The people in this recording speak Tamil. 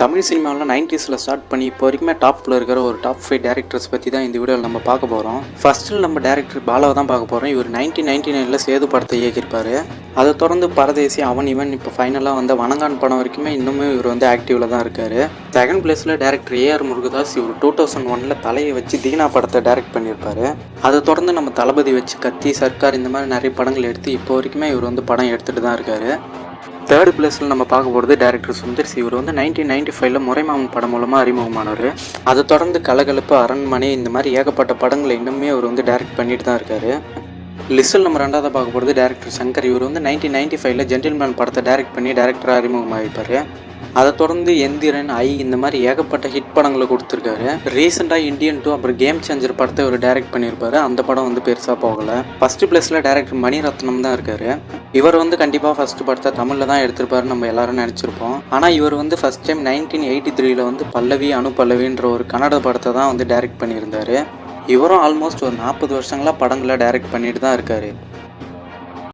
தமிழ் சினிமாவில் 90s ஸ்டார்ட் பண்ணி இப்போ வரைக்குமே டாப்பில் இருக்கிற ஒரு டாப் 5 டேரக்டர்ஸ் பற்றி தான் இந்த வீடியோவில் நம்ம பார்க்க போகிறோம். ஃபர்ஸ்ட்டில் நம்ம டேரக்டர் பாலாவை தான் பார்க்க போகிறோம். இவர் 1999 சேது படத்தை இயக்கியிருப்பார். அதை தொடர்ந்து பரதேசி, அவன் இவன், இப்போ ஃபைனலாக வந்த வணங்கான் படம் வரைக்குமே இன்னுமே இவர் ஆக்டிவில் தான் இருக்கார். செகண்ட் பிளேஸில் டேரக்டர் ஏஆர் முருகதாஸ். இவர் 2001 தலையை வச்சு தீனா படத்தை டைரக்ட் பண்ணியிருப்பார். அதை தொடர்ந்து நம்ம தளபதி வச்சு கத்தி, சர்க்கார் இந்த மாதிரி நிறைய படங்கள் எடுத்து இப்போ வரைக்குமே இவர் படம் எடுத்துகிட்டு தான் இருக்கார். தேர்ட் பிளேஸில் நம்ம பார்க்க போகிறது டேரக்டர் சுந்தர் சி. இவர் 1995 முறைமாமன் படம் மூலமாக அறிமுகமானவர். அதை தொடர்ந்து கலகலப்பு, அரண்மனை இந்த மாதிரி ஏகப்பட்ட படங்களை இன்னுமே அவர் டைரக்ட் பண்ணிட்டு தான் இருக்கார். லிஸ்டில் நம்ம ரெண்டாவது பார்க்க போகிறது டேரக்டர் சங்கர். இவர் 1995 ஜென்டில்மேன் படத்தை டைரக்ட் பண்ணி டேரக்டராக அறிமுகமாகிருப்பார். அதை தொடர்ந்து எந்திரன், ஐ இந்த மாதிரி ஏகப்பட்ட ஹிட் படங்களை கொடுத்துருக்காரு. ரீசெண்டாக இந்தியன் 2 அப்புறம் கேம் சேஞ்சர் படத்தை இவர் டைரக்ட் பண்ணியிருப்பாரு. அந்த படம் பெருசாக போகலை. ஃபர்ஸ்ட் பிளேஸில் டேரக்டர் மணிரத்னம் தான் இருக்காரு. இவர் கண்டிப்பாக ஃபர்ஸ்ட் படத்தை தமிழில் தான் எடுத்திருப்பாருன்னு நம்ம எல்லாரும் நினச்சிருப்போம். ஆனால் இவர் ஃபர்ஸ்ட் டைம் 1983 பல்லவி அனுபல்லவின்ற ஒரு கன்னட படத்தை தான் டைரக்ட் பண்ணியிருந்தாரு. இவரும் ஆல்மோஸ்ட் ஒரு 40 வருஷங்களாக படங்களை டைரக்ட் பண்ணிட்டு தான் இருக்காரு.